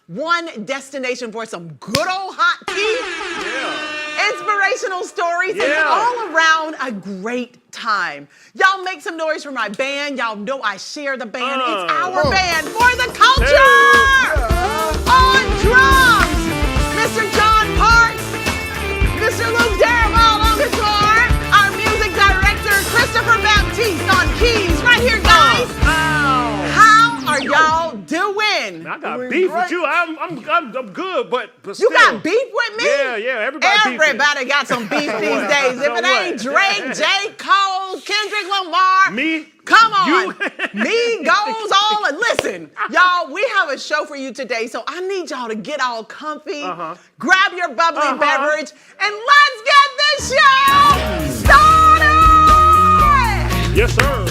one destination for some good old hot tea, inspirational stories, and all around a great time. Y'all make some noise for my band. Y'all know I share the band. It's our band for the culture. On drums, Mr. John Parks, Mr. Luke Darabal on guitar, our music director, Christopher Baptiste on keys. Right here, guys. How are y'all doing? I got beef with you. I'm good, but still. You got beef with me? Yeah. Everybody got some beef these days. If it ain't Drake, J. Cole, Kendrick Lamar, me, come on, me goes all. And listen, y'all, we have a show for you today, so I need y'all to get all comfy, grab your bubbly beverage, and let's get this show started. Yes, sir.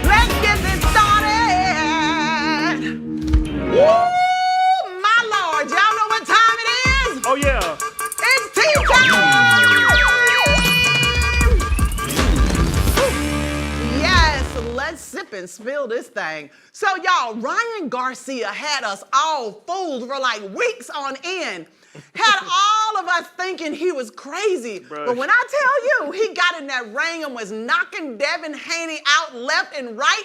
Let's get this started. Woo, my Lord, y'all know what time it is? Oh, yeah. It's tea time! Yes, let's sip and spill this thing. So, y'all, Ryan Garcia had us all fooled for like weeks on end. Had all of us thinking he was crazy. Bruh. But when I tell you, he got in that ring and was knocking Devin Haney out left and right,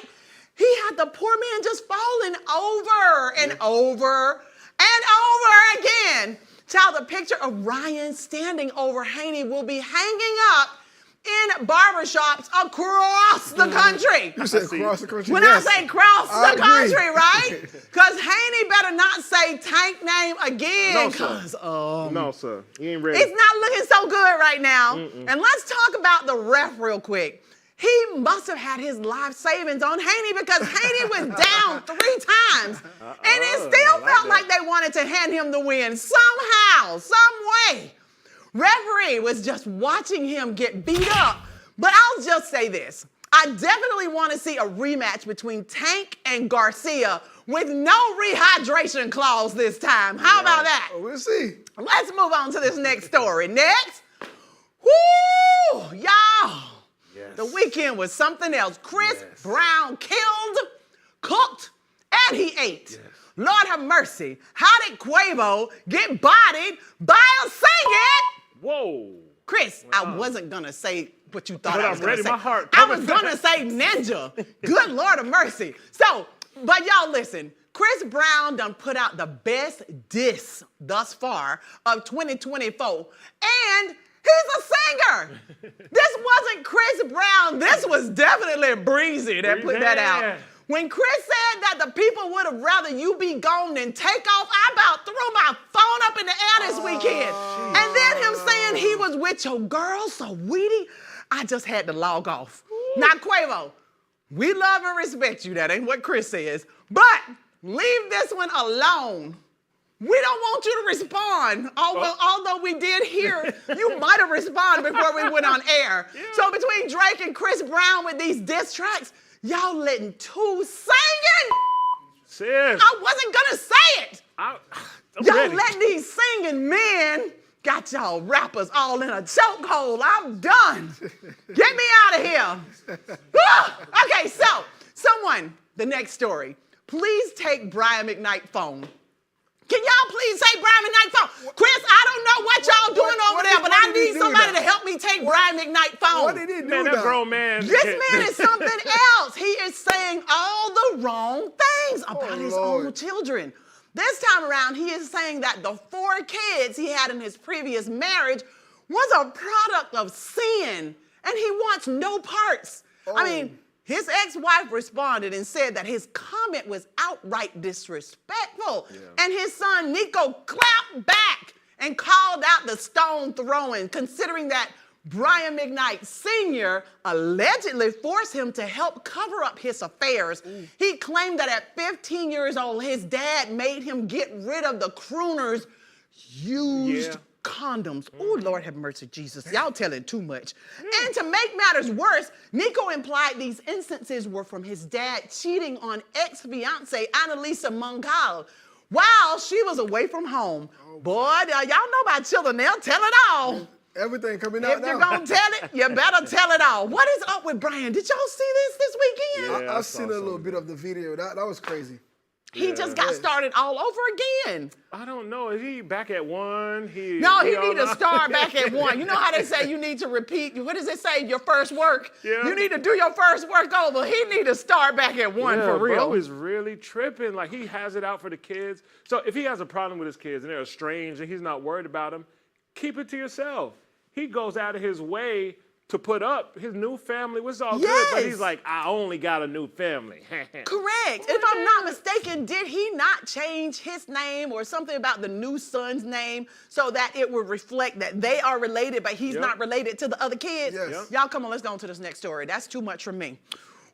he had the poor man just falling over and over and over again. Child, the picture of Ryan standing over Haney will be hanging up in barbershops across the country. You said across the country? When I say cross the country, right? Because Haney better not say Tank name again. No, sir. No, sir. You ain't ready. It's not looking so good right now. And let's talk about the ref real quick. He must have had his life savings on Haney because Haney was down 3 times. And it still felt like they wanted to hand him the win somehow, some way. Referee was just watching him get beat up. But I'll just say this. I definitely want to see a rematch between Tank and Garcia with no rehydration clause this time. How about that? We'll see. Let's move on to this next story. Next. Woo! Y'all. Yes. The weekend was something else. Chris Brown killed, cooked, and he ate. Yes. Lord have mercy. How did Quavo get bodied by a singing? Whoa. Chris, I wasn't going to say what you thought I was going to say. My heart I was going to say ninja. Good Lord of mercy. So, but y'all listen. Chris Brown done put out the best diss thus far of 2024. And he's a singer. This wasn't Chris Brown. This was definitely Breezy that put that out. When Chris said that the people would have rather you be gone than take off, I about threw my phone up in the air this weekend. And then him saying he was with your girl, so weedy, I just had to log off. Now, Quavo, we love and respect you. That ain't what Chris says. But leave this one alone. We don't want you to respond, although we did hear you might have responded before we went on air. So between Drake and Chris Brown with these diss tracks, y'all letting 2 singing? Sis. I wasn't gonna say it. I'm y'all ready. letting these singing men got y'all rappers all in a chokehold. I'm done. Get me out of here. Okay, so someone, the next story, please take Brian McKnight's phone. Can y'all please take Brian McKnight's phone? Chris, I don't know what y'all doing over there, but I need somebody to help me take Brian McKnight's phone. What did he do? Man, that grown man. This man is something else. He is saying all the wrong things about his own children. This time around, he is saying that the 4 kids he had in his previous marriage was a product of sin, and he wants no parts. I mean, his ex-wife responded and said that his comment was outright disrespectful. And his son, Nico, clapped back and called out the stone throwing, considering that Brian McKnight Sr. allegedly forced him to help cover up his affairs. He claimed that at 15 years old, his dad made him get rid of the crooner's used condoms. Oh, Lord have mercy, Jesus. Y'all telling too much. And to make matters worse, Nico implied these instances were from his dad cheating on ex-fiancée Annalisa Mungal while she was away from home. Boy, y'all know about children. They'll tell it all. Everything coming out now. If you're going to tell it, you better tell it all. What is up with Brian? Did y'all see this weekend? I've seen a little bit of the video. That was crazy. He just got started all over again. I don't know. Is he back at 1? He need to start back at 1. You know how they say you need to repeat, what does it say, your first work? Yeah. You need to do your first work over. He need to start back at 1 for real. Bro is really tripping. Like, he has it out for the kids. So if he has a problem with his kids and they're estranged and he's not worried about them, keep it to yourself. He goes out of his way to put up his new family, which is all good, but he's like, I only got a new family. Correct. If I'm not mistaken, did he not change his name or something about the new son's name so that it would reflect that they are related, but he's not related to the other kids? Yes. Yep. Y'all, come on, let's go on to this next story. That's too much for me.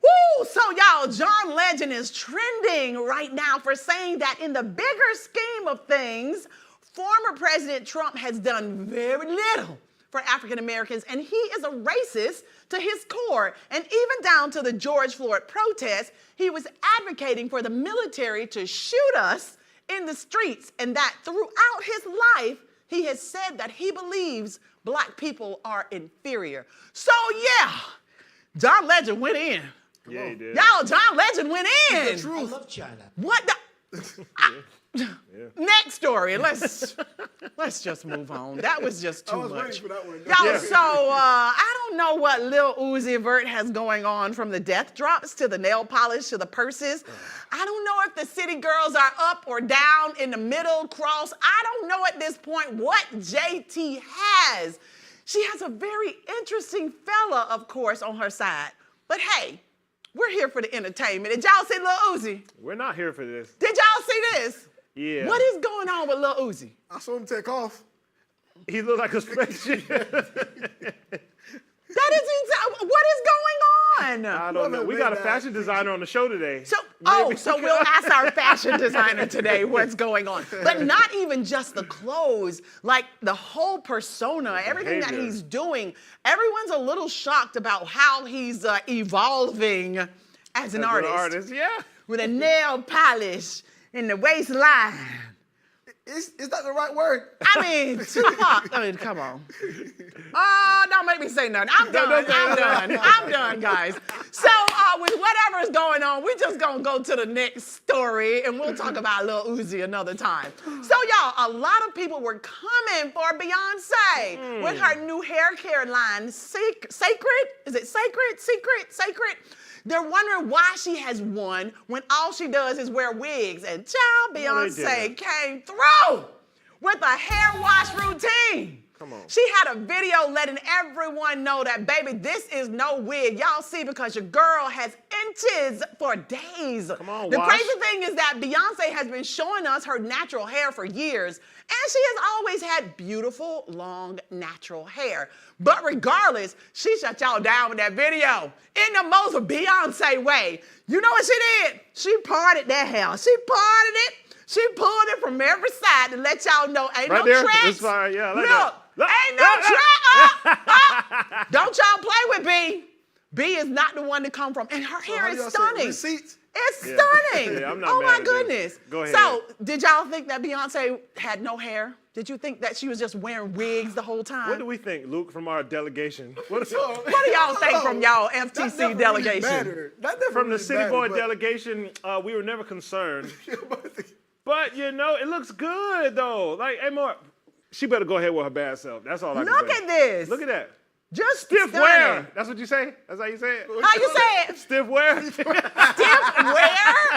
Woo! So, y'all, John Legend is trending right now for saying that in the bigger scheme of things, former President Trump has done very little for African Americans, and he is a racist to his core. And even down to the George Floyd protest, he was advocating for the military to shoot us in the streets, and that throughout his life, he has said that he believes black people are inferior. So yeah, John Legend went in. Yeah, he did. Y'all, John Legend went in. The truth. I love China. What the? Next story. Let's just move on. That was just too I was much. waiting for that one. Y'all, so I don't know what Lil Uzi Vert has going on, from the death drops to the nail polish to the purses. I don't know if the city girls are up or down, in the middle, cross. I don't know at this point what JT has. She has a very interesting fella, of course, on her side. But hey, we're here for the entertainment. Did y'all see Lil Uzi? We're not here for this. Did y'all see this? Yeah. What is going on with Lil Uzi? I saw him take off. He looked like a spaceship. That is insane. What is going on? I don't know. We got a fashion designer on the show today. So, Maybe so we'll ask our fashion designer today what's going on. But not even just the clothes, like the whole persona, everything that behavior. he's doing. Everyone's a little shocked about how he's evolving as an artist. Yeah. With a nail polish in the waistline. Is that the right word? I mean, Tupac. I mean, come on. Oh, don't make me say nothing. I'm done, guys. So with whatever is going on, we're just going to go to the next story, and we'll talk about Lil Uzi another time. So, y'all, a lot of people were coming for Beyonce with her new hair care line, Sacred? Is it Sacred? They're wondering why she has won when all she does is wear wigs. And child, Beyonce came through with a hair wash routine. Come on. She had a video letting everyone know that, baby, this is no wig. Y'all see, because your girl has inches for days. Come on, the wash. crazy thing is that Beyonce has been showing us her natural hair for years, and she has always had beautiful, long, natural hair. But regardless, she shut y'all down with that video in the most Beyonce way. You know what she did? She parted that hair. She parted it. She pulled it from every side to let y'all know ain't Right no there? tracks. It's fine. Yeah, I like Look, that. ain't no track. Don't y'all play with B. B is not the one to come from. And her hair how is do y'all say stunning. receipts? It's stunning. Yeah, I'm not oh mad my at this. goodness. Go ahead. So, did y'all think that Beyonce had no hair? Did you think that she was just wearing wigs the whole time? What do we think, Luke, from our delegation? What do y'all think from y'all FTC delegation? From the City Boy delegation, we were never concerned. But, you know, it looks good, though. Like, hey, Mark, she better go ahead with her bad self. That's all I can say. Look at this. Look at that. Just Stiff stunning. wear. That's what you say? That's how you say it? How you say it? Stiff wear? Stiff wear?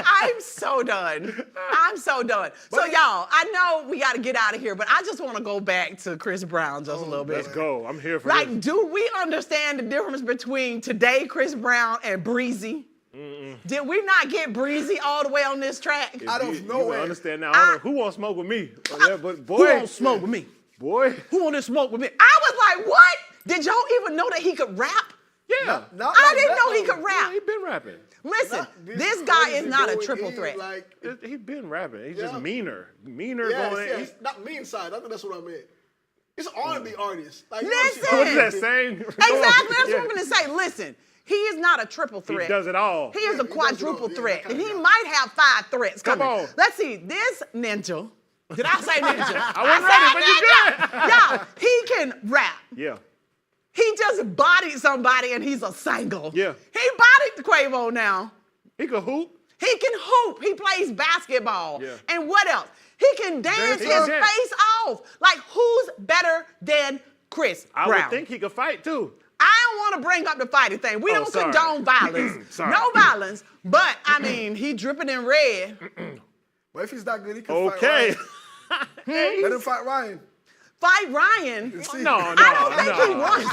I'm so done. So, y'all, I know we got to get out of here, but I just want to go back to Chris Brown just a little bit. Let's go. I'm here for Like, this. do we understand the difference between today Chris Brown and Breezy? Did we not get Breezy all the way on this track? I don't know. You will understand now. I don't know who wants to smoke with me. But boy, Who won't smoke with me? Boy. Who want to smoke with me? I was like, what? Did y'all even know that he could rap? Yeah. I didn't know he could Yeah, rap. he been rapping. Listen, this guy is not a triple threat. He been rapping. He's just Yeah. meaner going in. Yes, not mean side. I think that's what I meant. It's an R&B artist. Like, Listen. What's that saying? Exactly, that's what I'm going to say. Listen, he is not a triple threat. He does it all. He is a he does it quadruple all. Yeah, threat, that and kinda he guy. might have 5 threats Come coming. on. Let's see, this ninja. Did I say ninja? I wasn't ready, but you did. Yeah, he can rap. Yeah. He just bodied somebody, and he's a single. Yeah. He bodied the Quavo now. He could hoop. He can hoop. He plays basketball. Yeah. And what else? He can dance his face off. Like, who's better than Chris Brown? I would think he could fight too. I don't want to bring up the fighting thing. We don't condone violence. No violence. But, I mean, he dripping in red. But if he's not good, he can fight Ryan. Let him fight Ryan. Fight Ryan? No, I don't think he wants.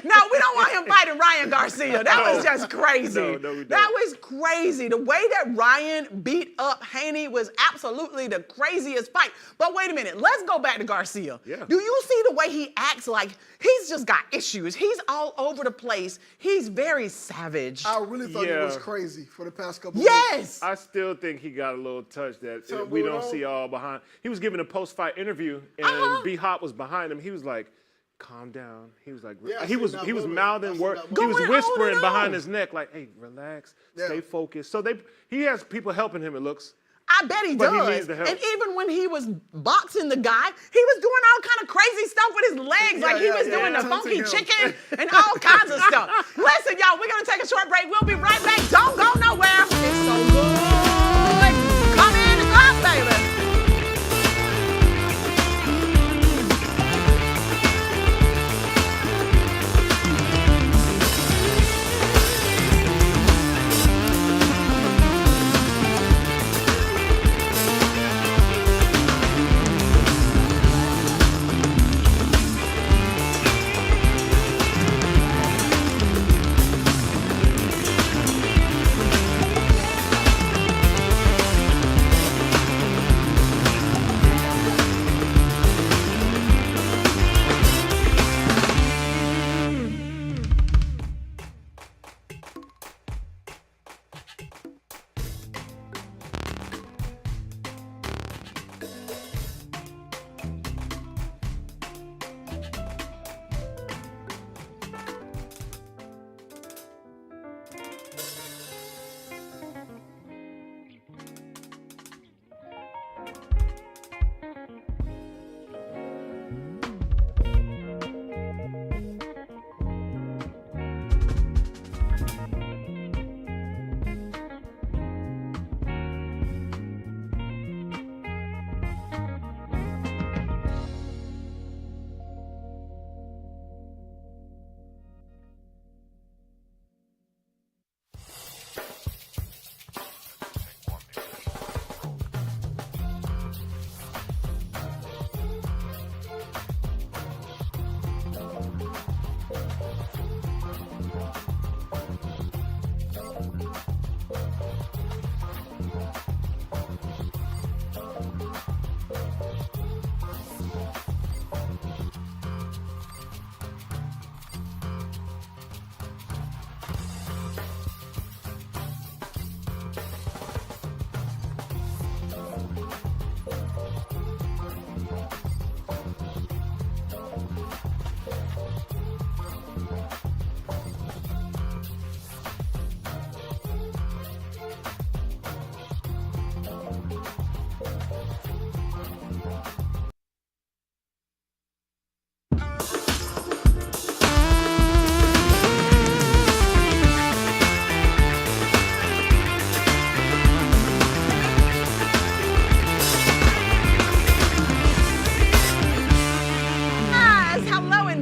No, we don't want him fighting Ryan Garcia. That was just crazy. No, we don't. That was crazy. The way that Ryan beat up Haney was absolutely the craziest fight. But wait a minute. Let's go back to Garcia. Yeah. Do you see the way he acts like he's just got issues? He's all over the place. He's very savage. I really thought he was crazy for the past couple of Yes. I still think he got a little touch that So we don't moving on. see all behind. He was giving a post-fight interview, and B-Hop was behind him. He was like, calm down. He was like, Yeah, I he seen was that he was moment. mouthing I seen words. that He was moment. Going on whispering and behind on. his neck, like, hey, relax, Yeah. stay focused. So he has people helping him, it looks. I bet he But he does. needs the help. And even when he was boxing the guy, he was doing all kind of crazy stuff with his legs. Like he was doing the funky chicken and all kinds of stuff. Listen, y'all, we're going to take a short break. We'll be right back. Don't go nowhere. It's so good. Come in and come, baby.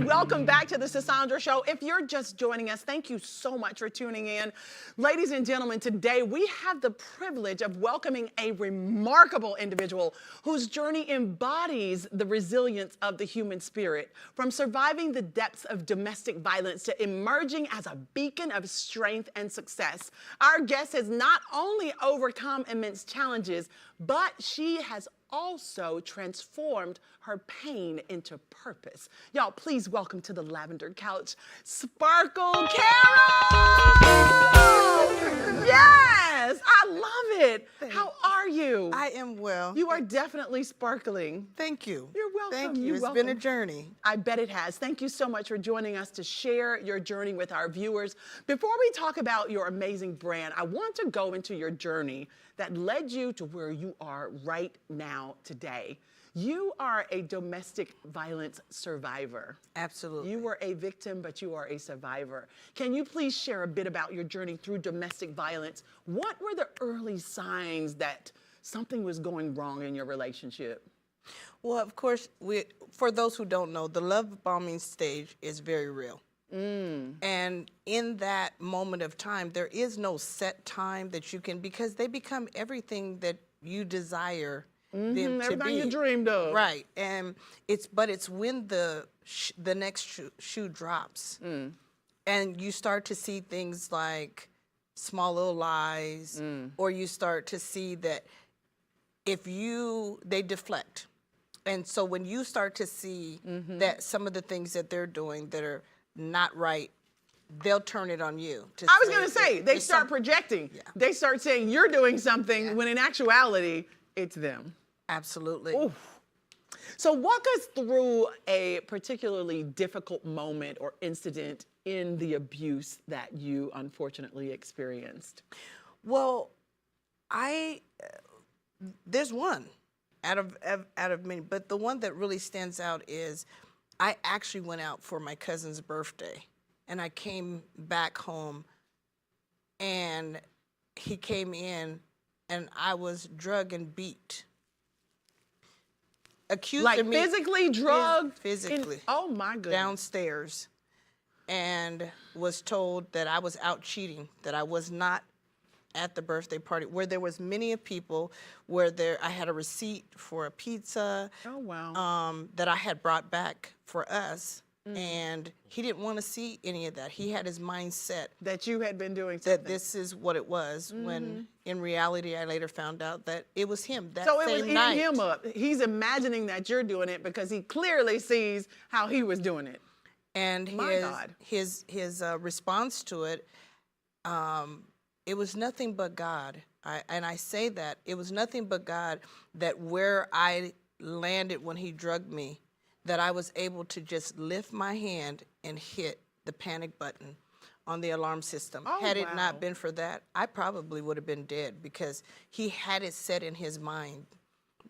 Welcome back to the Sisaundra Show. If you're just joining us, thank you so much for tuning in. Ladies and gentlemen, today we have the privilege of welcoming a remarkable individual whose journey embodies the resilience of the human spirit. From surviving the depths of domestic violence to emerging as a beacon of strength and success, our guest has not only overcome immense challenges, but she has also transformed her pain into purpose. Y'all, please welcome to the lavender couch, Sparkle Carol! Yes, I love it. How are you? I am well. You are definitely sparkling. Thank you. You're welcome. Thank you. You're It's welcome. been a journey. I bet it has. Thank you so much for joining us to share your journey with our viewers. Before we talk about your amazing brand, I want to go into your journey that led you to where you are right now today. You are a domestic violence survivor. Absolutely. You were a victim, but you are a survivor. Can you please share a bit about your journey through domestic violence? What were the early signs that something was going wrong in your relationship? Well, of course, for those who don't know, the love bombing stage is very real. And in that moment of time, there is no set time that you can, because they become everything that you desire them to be. Everything you dreamed of. Right. And it's when the next shoe drops. And you start to see things like small little lies, or you start to see that they deflect. And so when you start to see that some of the things that they're doing that are not right, they'll turn it on you. I was going to say, they start projecting. Yeah. They start saying you're doing something when in actuality, it's them. Absolutely. Oof. So walk us through a particularly difficult moment or incident in the abuse that you unfortunately experienced. Well, there's one out of many, but the one that really stands out is I actually went out for my cousin's birthday, and I came back home, and he came in, and I was drugged and beat. Accused Like of me physically drugged? physically. Oh my goodness. Downstairs, and was told that I was out cheating, that I was not at the birthday party, where there was many people, I had a receipt for a pizza. Oh, wow. That I had brought back for us, and he didn't want to see any of that. He had his mind set That you had been doing that something. this is what it was, when in reality I later found out that it was him that So it same was eating night. him up. He's imagining that you're doing it because he clearly sees how he was doing it. And My God. his response to it, it was nothing but God. I say that it was nothing but God, that where I landed when he drugged me, that I was able to just lift my hand and hit the panic button on the alarm system. Oh, Had it wow. not been for that, I probably would have been dead, because he had it set in his mind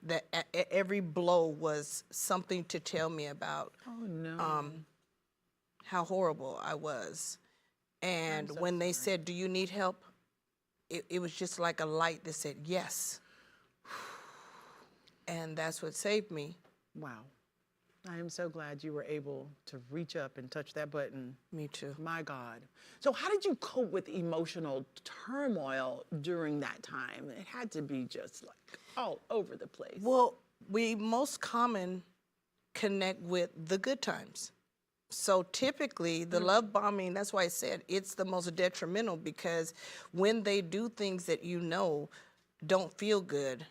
that every blow was something to tell me about Oh, no. how horrible I was. And so when they said, "Do you need help?" It was just like a light that said, yes. And that's what saved me. Wow. I am so glad you were able to reach up and touch that button. Me too. My God. So how did you cope with emotional turmoil during that time? It had to be just like all over the place. Well, we most common connect with the good times. So typically, the love bombing, that's why I said it's the most detrimental, because when they do things that don't feel good,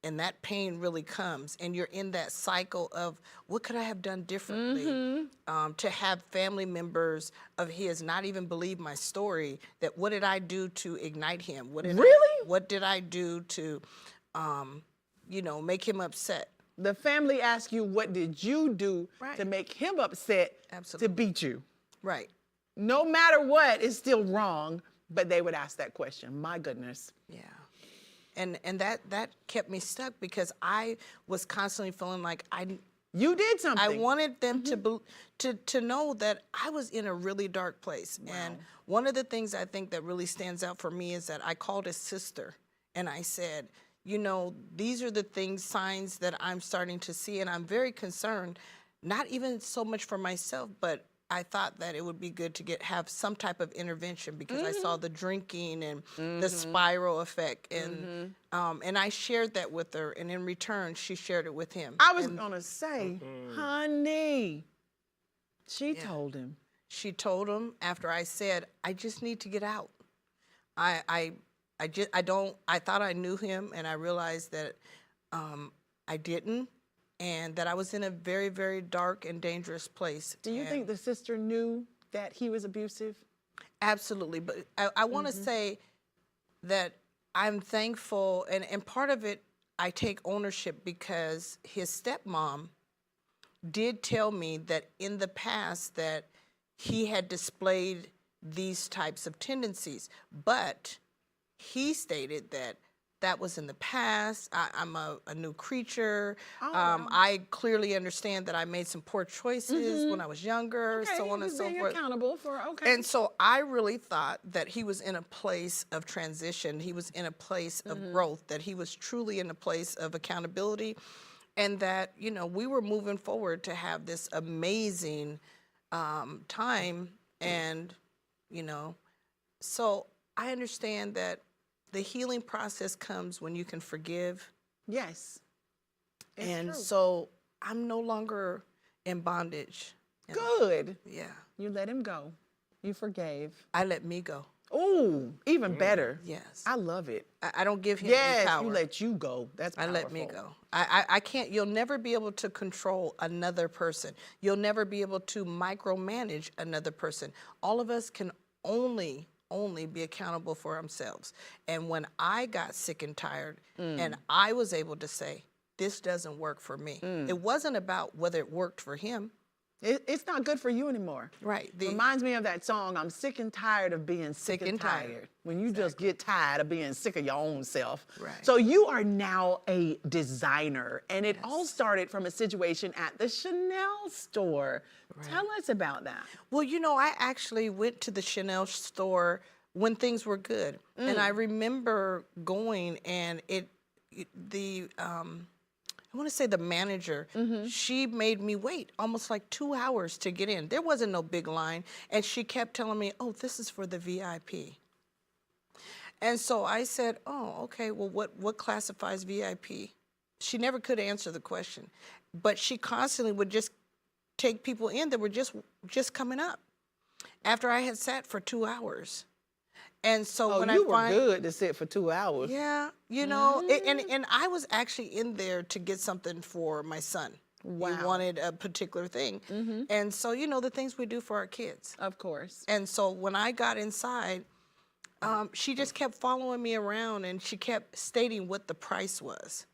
and that pain really comes, and you're in that cycle of, what could I have done differently? To have family members of his not even believe my story, that what did I do to ignite him? What did I do to, make him upset? The family asked you, what did you do to make him upset to beat you? Right. No matter what, it's still wrong, but they would ask that question. My goodness. Yeah. And that kept me stuck, because I was constantly feeling like You did something. I wanted them to know that I was in a really dark place. Wow. And one of the things I think that really stands out for me is that I called his sister, and I said, these are the signs that I'm starting to see, and I'm very concerned, not even so much for myself, but I thought that it would be good to have some type of intervention, because I saw the drinking and the spiral effect, and I shared that with her, and in return, she shared it with him. I was gonna say, honey, she told him. She told him after I said, I just need to get out. I thought I knew him, and I realized that I didn't, and that I was in a very, very dark and dangerous place. Do you think the sister knew that he was abusive? Absolutely, but I want to say that I'm thankful, and part of it, I take ownership, because his stepmom did tell me that in the past that he had displayed these types of tendencies, but he stated that that was in the past. I'm a new creature. Oh, wow. I clearly understand that I made some poor choices when I was younger, Okay, so he on and was so being forth. accountable for, okay. And so I really thought that he was in a place of transition. He was in a place of growth, that he was truly in a place of accountability, and that, you know, we were moving forward to have this amazing time. And, you know, so I understand that the healing process comes when you can forgive. Yes. It's And true. so I'm no longer in bondage. And Good. yeah, You let him go. You forgave. I let me go. Ooh, even better. Yes. I love it. I don't give him any Yes, power. you let you go. That's I powerful. let me go. I can't, you'll never be able to control another person. You'll never be able to micromanage another person. All of us can only be accountable for ourselves. And when I got sick and tired and I was able to say, this doesn't work for me. It wasn't about whether it worked for him. It's not good for you anymore. Right. Reminds me of that song, I'm sick and tired of being sick and tired. When you just get tired of being sick of your own self. Right. So you are now a designer, and it all started from a situation at the Chanel store. Tell us about that. Well, you know, I actually went to the Chanel store when things were good. And I remember going, and I want to say the manager, she made me wait almost like 2 hours to get in. There wasn't no big line. And she kept telling me, oh, this is for the VIP. And so I said, oh, okay, well, what classifies VIP? She never could answer the question. But she constantly would just take people in that were just coming up after I had sat for 2 hours. And so when you were I good to sit for 2 hours. yeah, you know, and I was actually in there to get something for my son. Wow. He wanted a particular thing. And so, you know, the things we do for our kids. Of course. And so when I got inside, she just kept following me around, and she kept stating what the price was.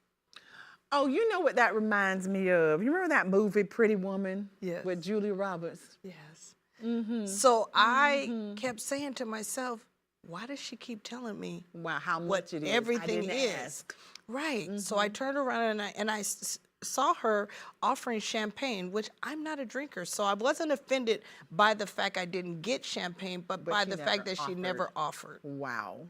Oh, you know what that reminds me of? You remember that movie, Pretty Woman? Yes. With Julia Roberts? Yes. So I kept saying to myself, why does she keep telling me Wow, how much what it is. everything I didn't is? ask. Right. So I turned around and I saw her offering champagne, which I'm not a drinker. So I wasn't offended by the fact I didn't get champagne, but by she the never fact that she offered. never offered. Wow.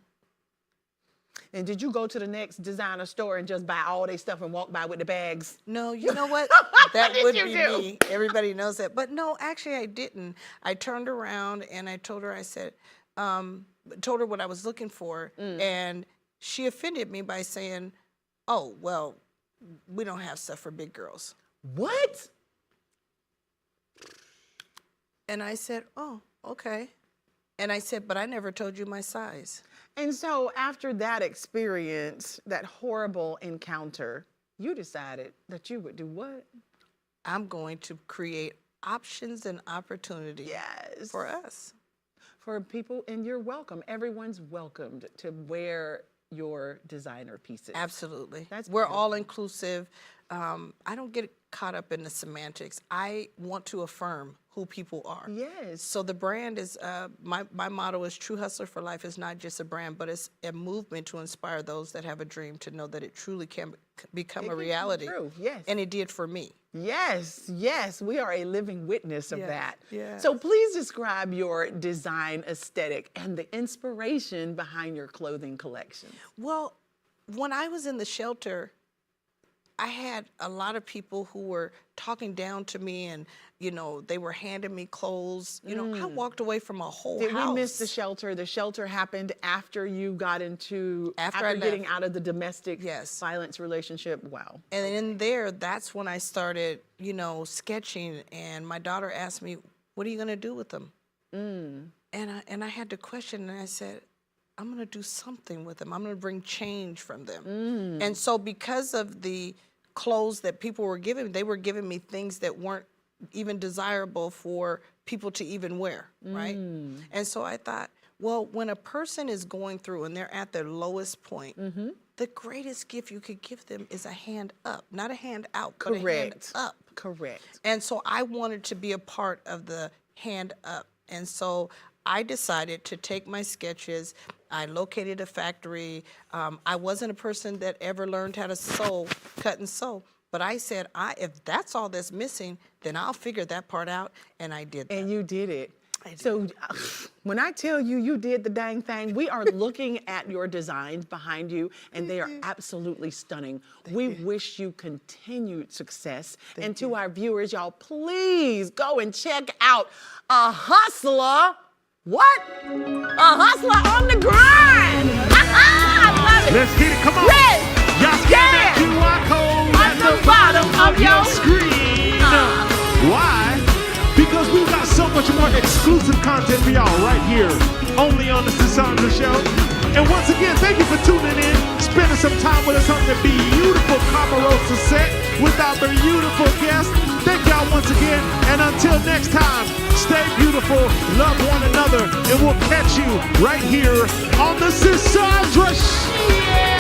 And did you go to the next designer store and just buy all their stuff and walk by with the bags? No, you know what? That did would you be do? me. Everybody knows that. But no, actually I didn't. I turned around and I told her, I said, told her what I was looking for. And she offended me by saying, oh, well, we don't have stuff for big girls. What? And I said, oh, okay. And I said, but I never told you my size. And so after that experience, that horrible encounter, you decided that you would do what? I'm going to create options and opportunities Yes. for us. For people, and you're welcome. Everyone's welcomed to wear your designer pieces. Absolutely. That's We're beautiful. all inclusive. I don't get caught up in the semantics. I want to affirm who people are. Yes. So the brand is, my motto is True Hustler for Life is not just a brand, but it's a movement to inspire those that have a dream to know that it truly can become It a can come reality. true, yes. And it did for me. Yes, yes, we are a living witness of Yes, that. yes. So please describe your design aesthetic and the inspiration behind your clothing collection. Well, when I was in the shelter, I had a lot of people who were talking down to me, and, you know, they were handing me clothes. You know, I walked away from a whole Did house. we miss the shelter? The shelter happened after you got into, After I getting left. out of the domestic Yes. violence relationship. Wow. And in there, that's when I started, you know, sketching. And my daughter asked me, what are you going to do with them? And I had to question, and I said, I'm going to do something with them. I'm going to bring change from them. And so because of the clothes that people were giving me, they were giving me things that weren't even desirable for people to even wear, right? And so I thought, well, when a person is going through and they're at their lowest point, the greatest gift you could give them is a hand up, not a hand out, but a hand Correct. up. Correct. And so I wanted to be a part of the hand up. And so I decided to take my sketches. I located a factory. I wasn't a person that ever learned how to sew, cut and sew. But I said, if that's all that's missing, then I'll figure that part out, and I did that. And you did it. So when I tell you you did the dang thing, we are looking at your designs behind you, and they are absolutely stunning. We wish you continued success. And to our viewers, y'all, please go and check out A Hustler. What? A Hustler on the Grind. I love it. Let's get it. Come on. Yes. Y'all scan that QR code at the bottom of your screen. Why? Because we've got so much more exclusive content for y'all right here, only on the Sisaundra Show. And once again, thank you for tuning in, spending some time with us on the beautiful Caparosa set with our beautiful guests. Thank y'all once again, and until next time, stay beautiful, love one another, and we'll catch you right here on the Sisaundra Show.